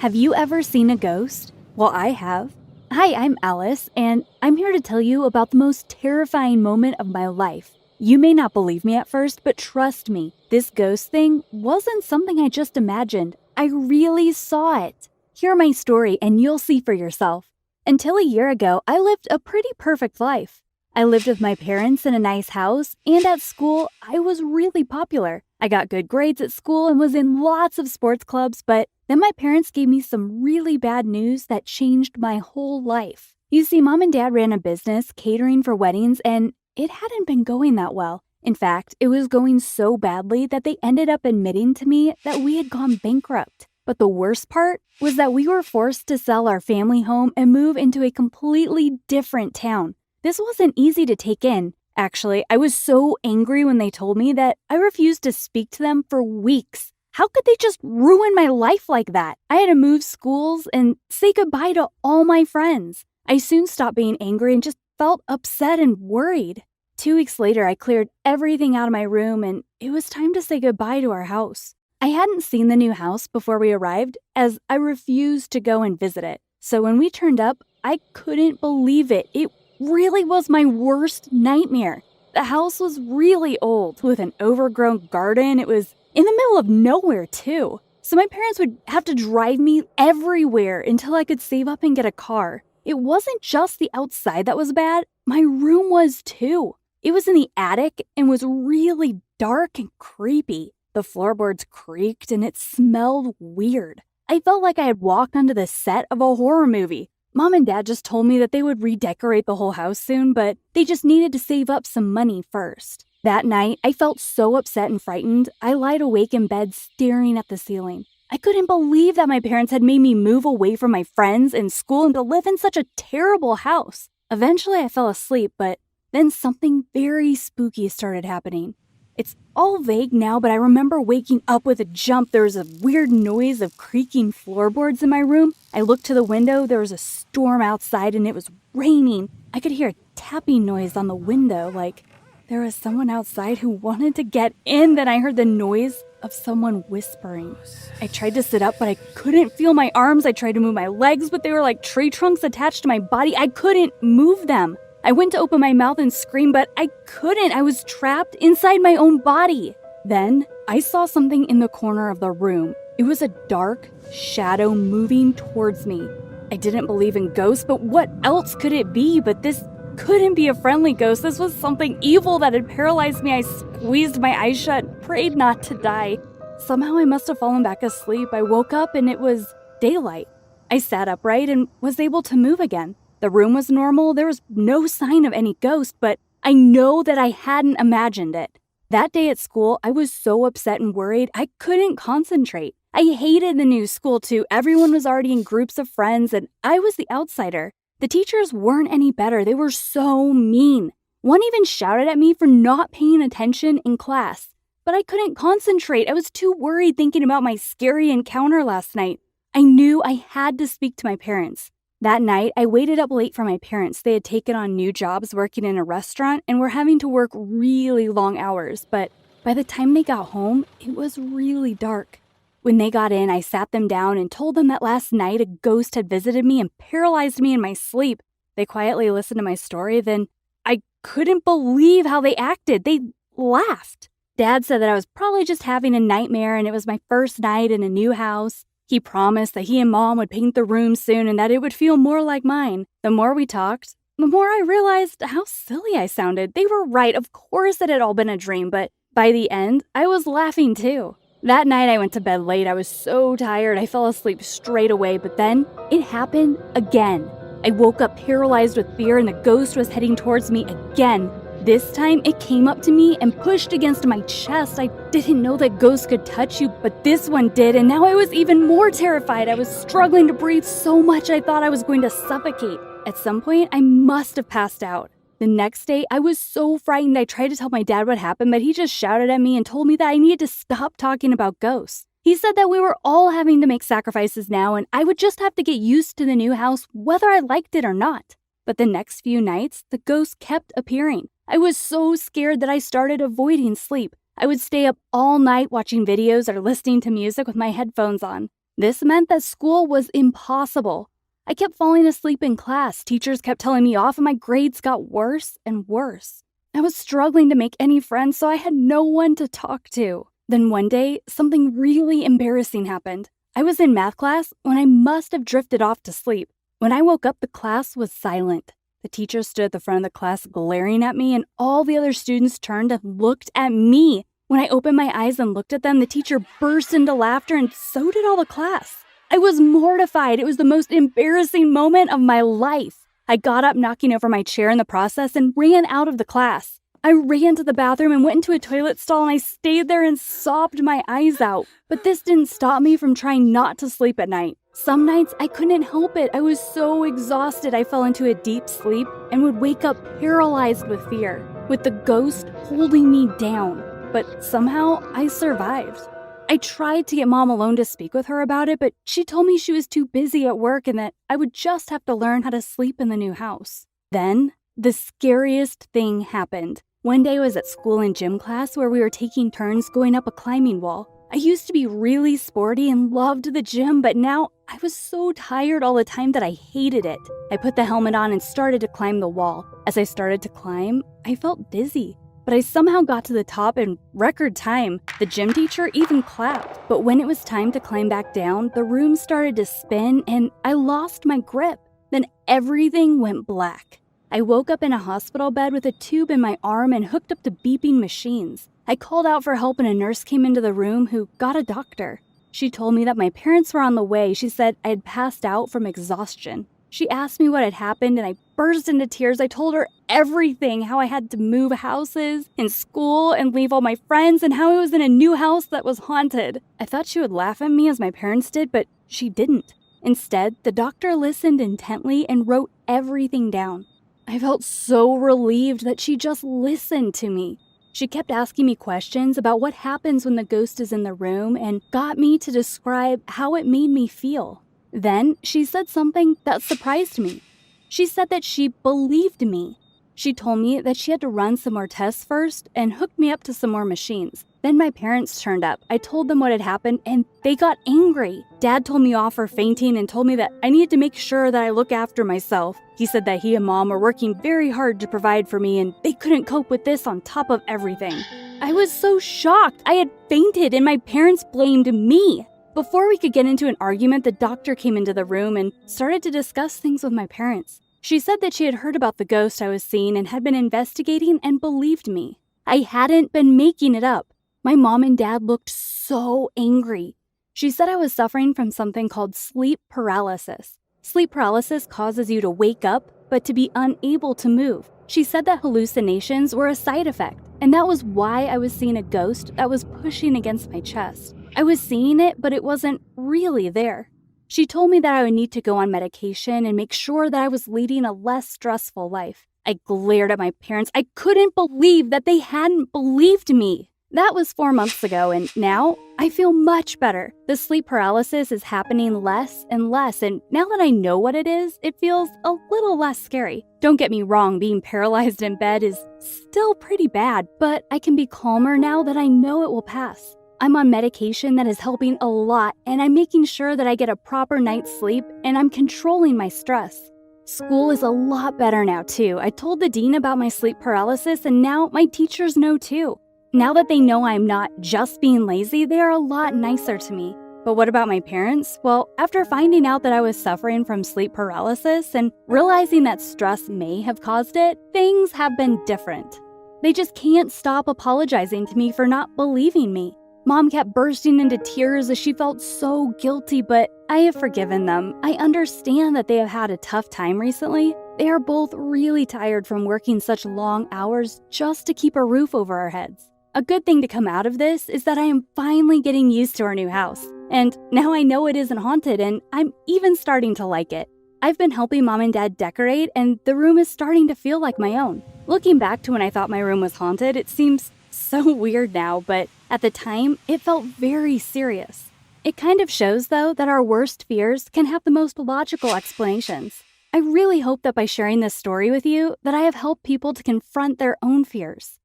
Have you ever seen a ghost? Well, I have. Hi, I'm Alice, and I'm here to tell you about the most terrifying moment of my life. You may not believe me at first, but trust me, this ghost thing wasn't something I just imagined. I really saw it. Hear my story and you'll see for yourself. Until a year ago, I lived a pretty perfect life. I lived with my parents in a nice house, and at school, I was really popular. I got good grades at school and was in lots of sports clubs, but then my parents gave me some really bad news that changed my whole life. You see, Mom and Dad ran a business catering for weddings, and it hadn't been going that well. In fact, it was going so badly that they ended up admitting to me that we had gone bankrupt. But the worst part was that we were forced to sell our family home and move into a completely different town. This wasn't easy to take in. Actually, I was so angry when they told me that I refused to speak to them for weeks. How could they just ruin my life like that? I had to move schools and say goodbye to all my friends. I soon stopped being angry and just felt upset and worried. 2 weeks later, I cleared everything out of my room and it was time to say goodbye to our house. I hadn't seen the new house before we arrived, as I refused to go and visit it. So when we turned up, I couldn't believe it. It really was my worst nightmare. The house was really old, with an overgrown garden. It was in the middle of nowhere, too. So my parents would have to drive me everywhere until I could save up and get a car. It wasn't just the outside that was bad, my room was too. It was in the attic and was really dark and creepy. The floorboards creaked and it smelled weird. I felt like I had walked onto the set of a horror movie. Mom and Dad just told me that they would redecorate the whole house soon, but they just needed to save up some money first. That night, I felt so upset and frightened, I lied awake in bed staring at the ceiling. I couldn't believe that my parents had made me move away from my friends and school and to live in such a terrible house. Eventually, I fell asleep, but then something very spooky started happening. It's all vague now, but I remember waking up with a jump. There was a weird noise of creaking floorboards in my room. I looked to the window. There was a storm outside and it was raining. I could hear a tapping noise on the window, like there was someone outside who wanted to get in. Then I heard the noise of someone whispering. I tried to sit up, but I couldn't feel my arms. I tried to move my legs, but they were like tree trunks attached to my body. I couldn't move them. I went to open my mouth and scream, but I couldn't. I was trapped inside my own body. Then I saw something in the corner of the room. It was a dark shadow moving towards me. I didn't believe in ghosts, but what else could it be? But this couldn't be a friendly ghost. This was something evil that had paralyzed me. I squeezed my eyes shut, prayed not to die. Somehow I must have fallen back asleep. I woke up and it was daylight. I sat upright and was able to move again. The room was normal. There was no sign of any ghost, but I know that I hadn't imagined it. That day at school, I was so upset and worried, I couldn't concentrate. I hated the new school too. Everyone was already in groups of friends, and I was the outsider. The teachers weren't any better. They were so mean. One even shouted at me for not paying attention in class. But I couldn't concentrate. I was too worried thinking about my scary encounter last night. I knew I had to speak to my parents. That night, I waited up late for my parents. They had taken on new jobs working in a restaurant and were having to work really long hours, but by the time they got home, it was really dark. When they got in, I sat them down and told them that last night a ghost had visited me and paralyzed me in my sleep. They quietly listened to my story, then I couldn't believe how they acted. They laughed. Dad said that I was probably just having a nightmare and it was my first night in a new house. He promised that he and Mom would paint the room soon and that it would feel more like mine. The more we talked, the more I realized how silly I sounded. They were right. Of course it had all been a dream, but by the end, I was laughing too. That night I went to bed late. I was so tired. I fell asleep straight away, but then it happened again. I woke up paralyzed with fear and the ghost was heading towards me again. This time, it came up to me and pushed against my chest. I didn't know that ghosts could touch you, but this one did, and now I was even more terrified. I was struggling to breathe so much I thought I was going to suffocate. At some point, I must have passed out. The next day, I was so frightened I tried to tell my dad what happened, but he just shouted at me and told me that I needed to stop talking about ghosts. He said that we were all having to make sacrifices now, and I would just have to get used to the new house whether I liked it or not. But the next few nights, the ghosts kept appearing. I was so scared that I started avoiding sleep. I would stay up all night watching videos or listening to music with my headphones on. This meant that school was impossible. I kept falling asleep in class, teachers kept telling me off, and my grades got worse and worse. I was struggling to make any friends, so I had no one to talk to. Then one day, something really embarrassing happened. I was in math class when I must have drifted off to sleep. When I woke up, the class was silent. The teacher stood at the front of the class glaring at me, and all the other students turned and looked at me. When I opened my eyes and looked at them, the teacher burst into laughter, and so did all the class. I was mortified. It was the most embarrassing moment of my life. I got up, knocking over my chair in the process, and ran out of the class. I ran to the bathroom and went into a toilet stall, and I stayed there and sobbed my eyes out. But this didn't stop me from trying not to sleep at night. Some nights I couldn't help it. I was so exhausted I fell into a deep sleep and would wake up paralyzed with fear, with the ghost holding me down. But somehow I survived. I tried to get Mom alone to speak with her about it, but she told me she was too busy at work and that I would just have to learn how to sleep in the new house. Then, the scariest thing happened. One day I was at school in gym class where we were taking turns going up a climbing wall. I used to be really sporty and loved the gym, but now I was so tired all the time that I hated it. I put the helmet on and started to climb the wall. As I started to climb, I felt dizzy. But I somehow got to the top in record time. The gym teacher even clapped. But when it was time to climb back down, the room started to spin and I lost my grip. Then everything went black. I woke up in a hospital bed with a tube in my arm and hooked up to beeping machines. I called out for help and a nurse came into the room who got a doctor. She told me that my parents were on the way. She said I had passed out from exhaustion. She asked me what had happened and I burst into tears. I told her everything, how I had to move houses in school and leave all my friends and how I was in a new house that was haunted. I thought she would laugh at me as my parents did, but she didn't. Instead, the doctor listened intently and wrote everything down. I felt so relieved that she just listened to me. She kept asking me questions about what happens when the ghost is in the room and got me to describe how it made me feel. Then she said something that surprised me. She said that she believed me. She told me that she had to run some more tests first and hooked me up to some more machines. Then my parents turned up. I told them what had happened and they got angry. Dad told me off for fainting and told me that I needed to make sure that I look after myself. He said that he and Mom were working very hard to provide for me and they couldn't cope with this on top of everything. I was so shocked. I had fainted and my parents blamed me. Before we could get into an argument, the doctor came into the room and started to discuss things with my parents. She said that she had heard about the ghost I was seeing and had been investigating and believed me. I hadn't been making it up. My mom and dad looked so angry. She said I was suffering from something called sleep paralysis. Sleep paralysis causes you to wake up, but to be unable to move. She said that hallucinations were a side effect, and that was why I was seeing a ghost that was pushing against my chest. I was seeing it, but it wasn't really there. She told me that I would need to go on medication and make sure that I was leading a less stressful life. I glared at my parents. I couldn't believe that they hadn't believed me. That was 4 months ago, and now I feel much better. The sleep paralysis is happening less and less, and now that I know what it is, it feels a little less scary. Don't get me wrong, being paralyzed in bed is still pretty bad, but I can be calmer now that I know it will pass. I'm on medication that is helping a lot, and I'm making sure that I get a proper night's sleep, and I'm controlling my stress. School is a lot better now, too. I told the dean about my sleep paralysis, and now my teachers know, too. Now that they know I'm not just being lazy, they are a lot nicer to me. But what about my parents? Well, after finding out that I was suffering from sleep paralysis and realizing that stress may have caused it, things have been different. They just can't stop apologizing to me for not believing me. Mom kept bursting into tears as she felt so guilty, but I have forgiven them. I understand that they have had a tough time recently. They are both really tired from working such long hours just to keep a roof over our heads. A good thing to come out of this is that I am finally getting used to our new house. And now I know it isn't haunted, and I'm even starting to like it. I've been helping Mom and Dad decorate, and the room is starting to feel like my own. Looking back to when I thought my room was haunted, it seems so weird now, but at the time, it felt very serious. It kind of shows, though, that our worst fears can have the most logical explanations. I really hope that by sharing this story with you, that I have helped people to confront their own fears.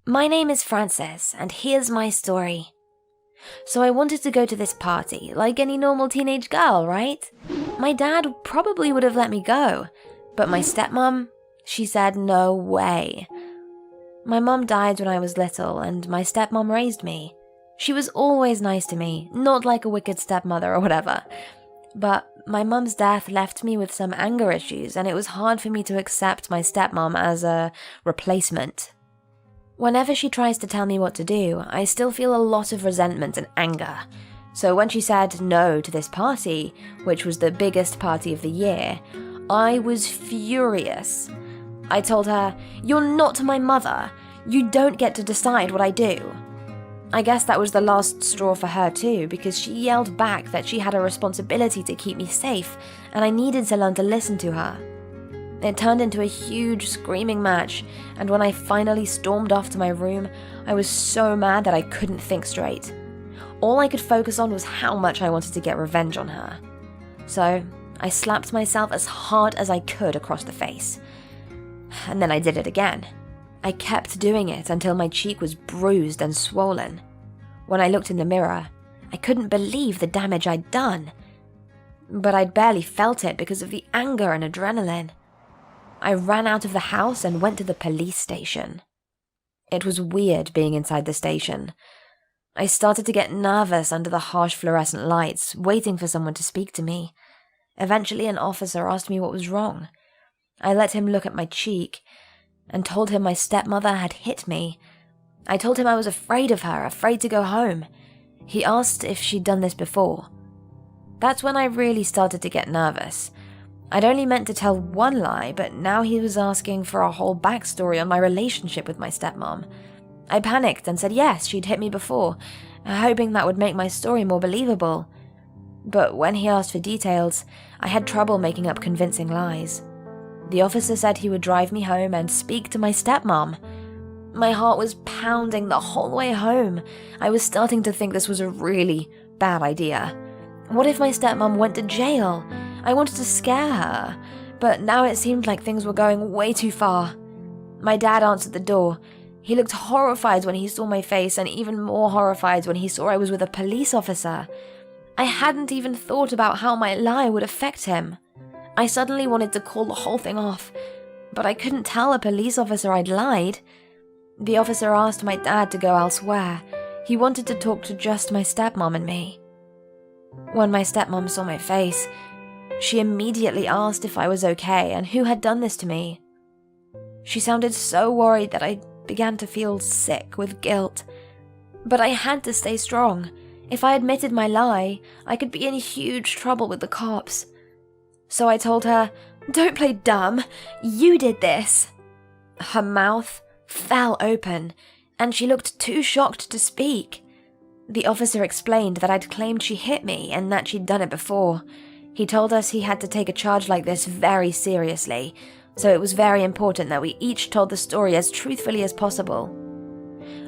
My name is Frances, and here's my story. So I wanted to go to this party, like any normal teenage girl, right? My dad probably would have let me go, but my stepmom, she said no way. My mom died when I was little, and my stepmom raised me. She was always nice to me, not like a wicked stepmother or whatever. But my mum's death left me with some anger issues, and it was hard for me to accept my stepmom as a replacement. Whenever she tries to tell me what to do, I still feel a lot of resentment and anger. So when she said no to this party, which was the biggest party of the year, I was furious. I told her, "You're not my mother. You don't get to decide what I do." I guess that was the last straw for her too, because she yelled back that she had a responsibility to keep me safe, and I needed to learn to listen to her. It turned into a huge screaming match, and when I finally stormed off to my room, I was so mad that I couldn't think straight. All I could focus on was how much I wanted to get revenge on her. So I slapped myself as hard as I could across the face. And then I did it again. I kept doing it until my cheek was bruised and swollen. When I looked in the mirror, I couldn't believe the damage I'd done. But I'd barely felt it because of the anger and adrenaline. I ran out of the house and went to the police station. It was weird being inside the station. I started to get nervous under the harsh fluorescent lights, waiting for someone to speak to me. Eventually, an officer asked me what was wrong. I let him look at my cheek and told him my stepmother had hit me. I told him I was afraid of her, afraid to go home. He asked if she'd done this before. That's when I really started to get nervous. I'd only meant to tell one lie, but now he was asking for a whole backstory on my relationship with my stepmom. I panicked and said yes, she'd hit me before, hoping that would make my story more believable. But when he asked for details, I had trouble making up convincing lies. The officer said he would drive me home and speak to my stepmom. My heart was pounding the whole way home. I was starting to think this was a really bad idea. What if my stepmom went to jail? I wanted to scare her, but now it seemed like things were going way too far. My dad answered the door. He looked horrified when he saw my face, and even more horrified when he saw I was with a police officer. I hadn't even thought about how my lie would affect him. I suddenly wanted to call the whole thing off, but I couldn't tell a police officer I'd lied. The officer asked my dad to go elsewhere. He wanted to talk to just my stepmom and me. When my stepmom saw my face, she immediately asked if I was okay and who had done this to me. She sounded so worried that I began to feel sick with guilt. But I had to stay strong. If I admitted my lie, I could be in huge trouble with the cops. So I told her, "Don't play dumb. You did this." Her mouth fell open, and she looked too shocked to speak. The officer explained that I'd claimed she hit me and that she'd done it before. He told us he had to take a charge like this very seriously, so it was very important that we each told the story as truthfully as possible.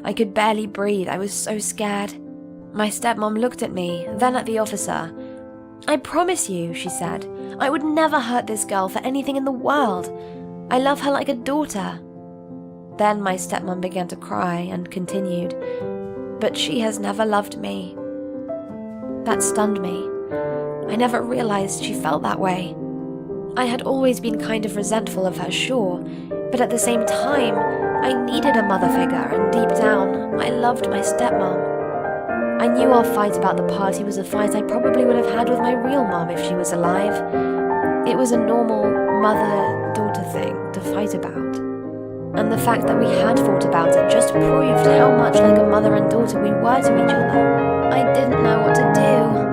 I could barely breathe. I was so scared. My stepmom looked at me, then at the officer. "I promise you," she said, "I would never hurt this girl for anything in the world. I love her like a daughter." Then my stepmom began to cry and continued, "But she has never loved me." That stunned me. I never realized she felt that way. I had always been kind of resentful of her, sure, but at the same time, I needed a mother figure, and deep down, I loved my stepmom. I knew our fight about the party was a fight I probably would have had with my real mom if she was alive. It was a normal mother-daughter thing to fight about. And the fact that we had fought about it just proved how much like a mother and daughter we were to each other. I didn't know what to do.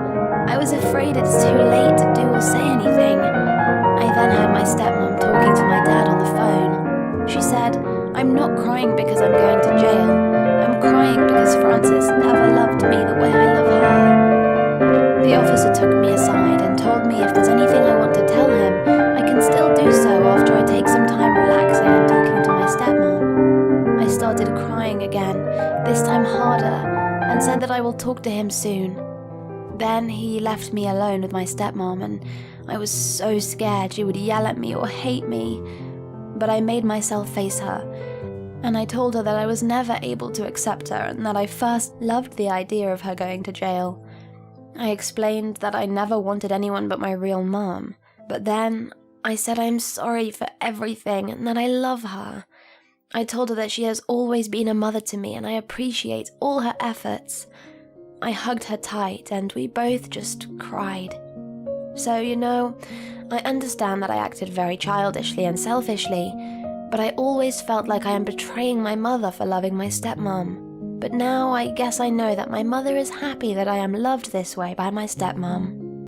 I was afraid it's too late to do or say anything. I then heard my stepmom talking to my dad on the phone. She said, "I'm not crying because I'm going to jail. I'm crying because Frances never loved me the way I love her." The officer took me aside and told me if there's anything I want to tell him, I can still do so after I take some time relaxing and talking to my stepmom. I started crying again, this time harder, and said that I will talk to him soon. Then he left me alone with my stepmom, and I was so scared she would yell at me or hate me. But I made myself face her, And I told her that I was never able to accept her and that I first loved the idea of her going to jail. I explained that I never wanted anyone but my real mom, but then I said I'm sorry for everything and that I love her. I told her that she has always been a mother to me and I appreciate all her efforts. I hugged her tight and we both just cried. So, I understand that I acted very childishly and selfishly, but I always felt like I am betraying my mother for loving my stepmom. But now I guess I know that my mother is happy that I am loved this way by my stepmom.